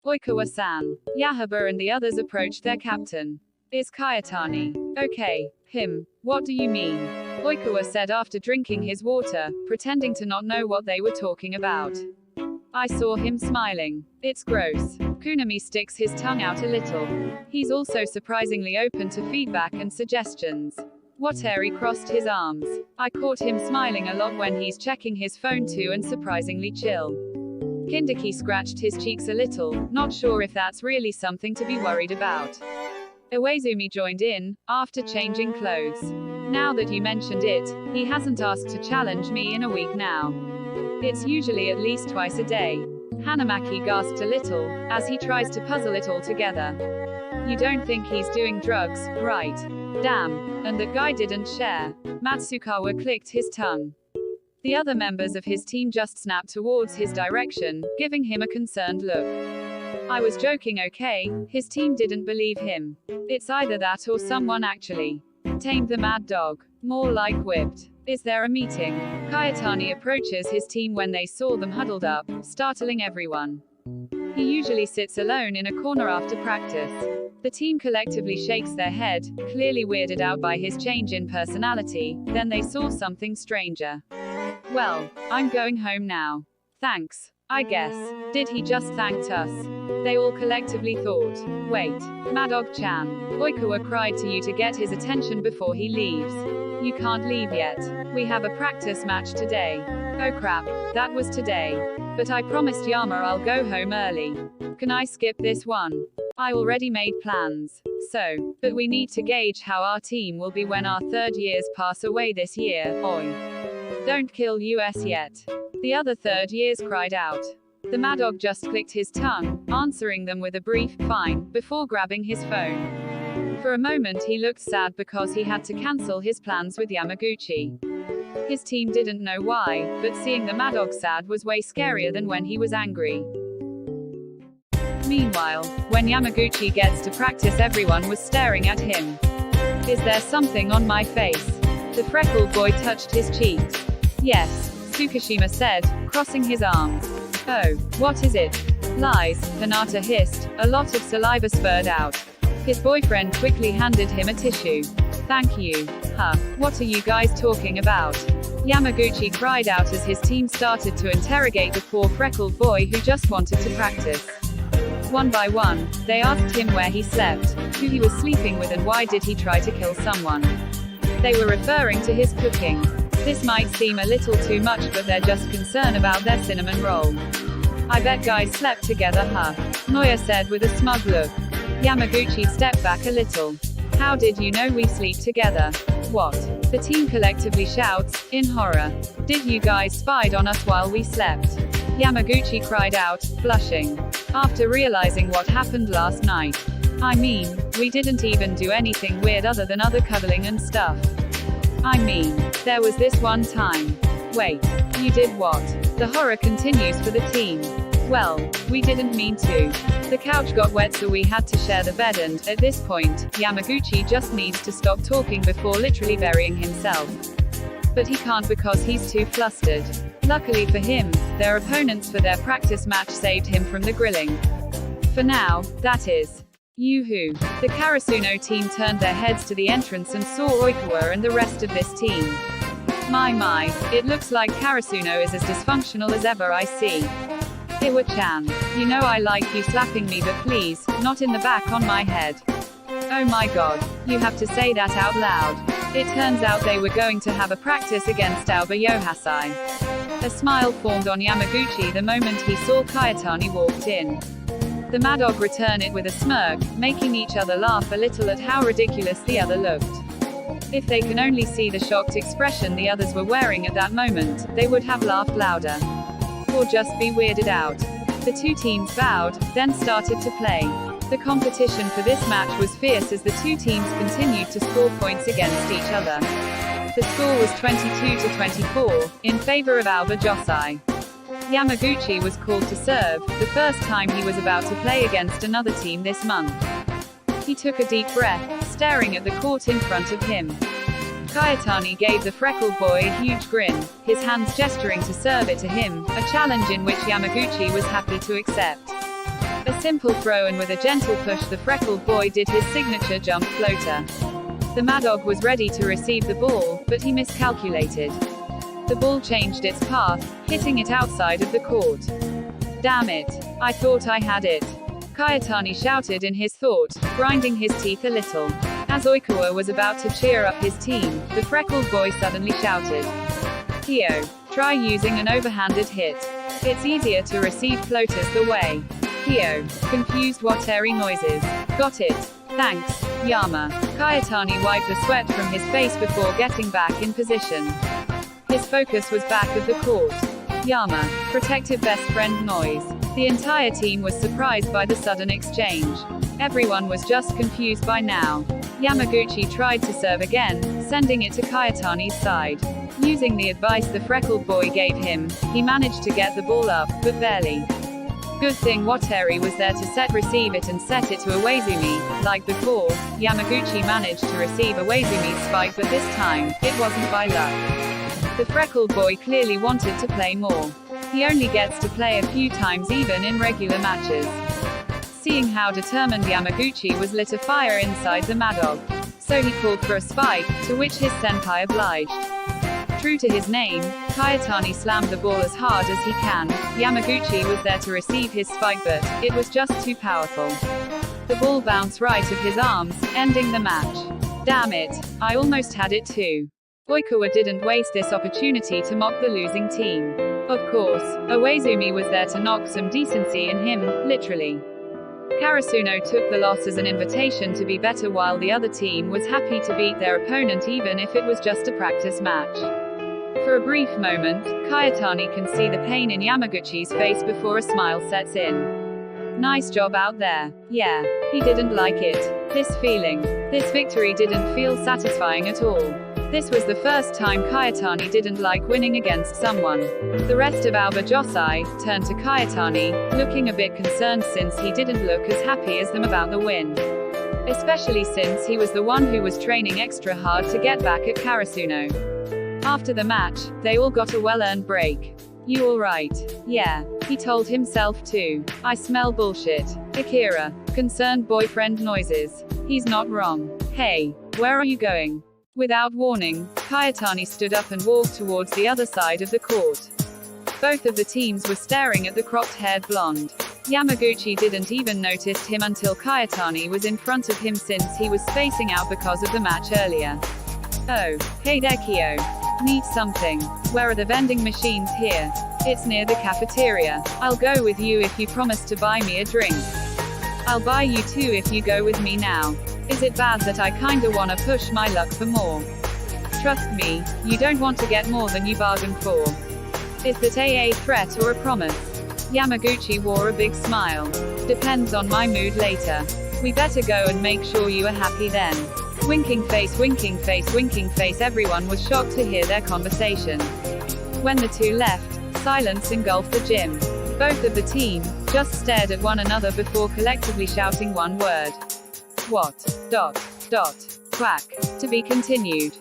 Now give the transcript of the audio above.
Oikawa-san. Yahaba and the others approached their captain. Is Kyotani okay? Him. What do you mean? Oikawa said after drinking his water, pretending to not know what they were talking about. I saw him smiling. It's gross. Kunami sticks his tongue out a little. He's also surprisingly open to feedback and suggestions. Wateri crossed his arms. I caught him smiling a lot when he's checking his phone too and surprisingly chill. Hindaki scratched his cheeks a little, not sure if that's really something to be worried about. Uezumi joined in, after changing clothes. Now that you mentioned it, he hasn't asked to challenge me in a week now. It's usually at least twice a day. Hanamaki gasped a little, as he tries to puzzle it all together. You don't think he's doing drugs, right? Damn, and that guy didn't share. Matsukawa clicked his tongue. The other members of his team just snapped towards his direction, giving him a concerned look. I was joking, okay? His team didn't believe him. It's either that or someone actually tamed the mad dog. More like whipped. Is there a meeting? Kyotani approaches his team when they saw them huddled up, startling everyone. He usually sits alone in a corner after practice. The team collectively shakes their head, clearly weirded out by his change in personality, then they saw something stranger. Well, I'm going home now. Thanks, I guess. Did he just thank us? They all collectively thought. Wait, Madog-chan. Oikawa cried to you to get his attention before he leaves. You can't leave yet. We have a practice match today. Oh crap, that was today. But I promised Yama I'll go home early. Can I skip this one? I already made plans. So, but we need to gauge how our team will be when our third years pass away this year, oi. Don't kill us yet. The other third years cried out. The Madog just clicked his tongue, answering them with a brief, fine, before grabbing his phone. For a moment he looked sad because he had to cancel his plans with Yamaguchi. His team didn't know why, but seeing the Madog sad was way scarier than when he was angry. Meanwhile, when Yamaguchi gets to practice, everyone was staring at him. Is there something on my face? The freckled boy touched his cheeks. Yes, Tsukishima said, crossing his arms. Oh, what is it? Lies, Hinata hissed, a lot of saliva spurred out. His boyfriend quickly handed him a tissue. Thank you. Huh, what are you guys talking about? Yamaguchi cried out as his team started to interrogate the poor freckled boy who just wanted to practice. One by one, they asked him where he slept, who he was sleeping with and why did he try to kill someone. They were referring to his cooking. This might seem a little too much, but they're just concerned about their cinnamon roll. I bet guys slept together, huh? Noya said with a smug look. Yamaguchi stepped back a little. How did you know we sleep together? What? The team collectively shouts, in horror. Did you guys spied on us while we slept? Yamaguchi cried out, blushing. After realizing what happened last night. I mean, we didn't even do anything weird other than other cuddling and stuff. I mean, there was this one time. Wait, you did what? The horror continues for the team. Well, we didn't mean to. The couch got wet so we had to share the bed and, at this point, Yamaguchi just needs to stop talking before literally burying himself. But he can't because he's too flustered. Luckily for him, their opponents for their practice match saved him from the grilling. For now, that is. Yoo-hoo. The Karasuno team turned their heads to the entrance and saw Oikawa and the rest of this team. My, it looks like Karasuno is as dysfunctional as ever I see. Iwa-chan, you know I like you slapping me, but please, not in the back on my head. Oh my god, you have to say that out loud. It turns out they were going to have a practice against Aoba Yohasai. A smile formed on Yamaguchi the moment he saw Kyotani walked in. The Madog returned it with a smirk, making each other laugh a little at how ridiculous the other looked. If they can only see the shocked expression the others were wearing at that moment, they would have laughed louder. Or just be weirded out. The two teams bowed, then started to play. The competition for this match was fierce as the two teams continued to score points against each other. The score was 22-24, in favor of Aoba Josai. Yamaguchi was called to serve, the first time he was about to play against another team this month. He took a deep breath, staring at the court in front of him. Kyotani gave the freckled boy a huge grin, his hands gesturing to serve it to him, a challenge in which Yamaguchi was happy to accept. A simple throw, and with a gentle push the freckled boy did his signature jump floater. The Mad Dog was ready to receive the ball, but he miscalculated. The ball changed its path, hitting it outside of the court. Damn it. I thought I had it. Kyotani shouted in his thought, grinding his teeth a little. As Oikawa was about to cheer up his team, the freckled boy suddenly shouted, "Kyo, try using an overhanded hit. It's easier to receive floaters the way." Kyo, confused. What airy noises. Got it. Thanks, Yama. Kyotani wiped the sweat from his face before getting back in position. His focus was back of the court. Yama, protective best friend noise. The entire team was surprised by the sudden exchange. Everyone was just confused by now. Yamaguchi tried to serve again, sending it to Kyotani's side. Using the advice the freckled boy gave him, he managed to get the ball up, but barely. Good thing Wateri was there to receive it and set it to Uezumi. Like before, Yamaguchi managed to receive Uezumi's spike, but this time, it wasn't by luck. The freckled boy clearly wanted to play more. He only gets to play a few times even in regular matches. Seeing how determined Yamaguchi was, lit a fire inside the Mad Dog. So he called for a spike, to which his senpai obliged. True to his name, Kyotani slammed the ball as hard as he can. Yamaguchi was there to receive his spike, but it was just too powerful. The ball bounced right of his arms, ending the match. Damn it, I almost had it too. Oikawa didn't waste this opportunity to mock the losing team. Of course, Uezumi was there to knock some decency in him, literally. Karasuno took the loss as an invitation to be better, while the other team was happy to beat their opponent even if it was just a practice match. For a brief moment, Kyotani can see the pain in Yamaguchi's face before a smile sets in. Nice job out there. Yeah, he didn't like it. This feeling. This victory didn't feel satisfying at all. This was the first time Kyotani didn't like winning against someone. The rest of Aoba Josai turned to Kyotani, looking a bit concerned since he didn't look as happy as them about the win. Especially since he was the one who was training extra hard to get back at Karasuno. After the match, they all got a well-earned break. You alright? Yeah, he told himself too. I smell bullshit. Akira. Concerned boyfriend noises. He's not wrong. Hey, where are you going? Without warning, Kyotani stood up and walked towards the other side of the court. Both of the teams were staring at the cropped-haired blonde. Yamaguchi didn't even notice him until Kyotani was in front of him, since he was spacing out because of the match earlier. Oh, hey there Kyo. Need something? Where are the vending machines here? It's near the cafeteria. I'll go with you if you promise to buy me a drink. I'll buy you two if you go with me now. Is it bad that I kinda wanna push my luck for more? Trust me, you don't want to get more than you bargained for. Is that a threat or a promise? Yamaguchi wore a big smile. Depends on my mood later. We better go and make sure you are happy then. Winking face, winking face, winking face. Everyone was shocked to hear their conversation. When the two left, silence engulfed the gym. Both of the team just stared at one another before collectively shouting one word. What? Quack. To be continued.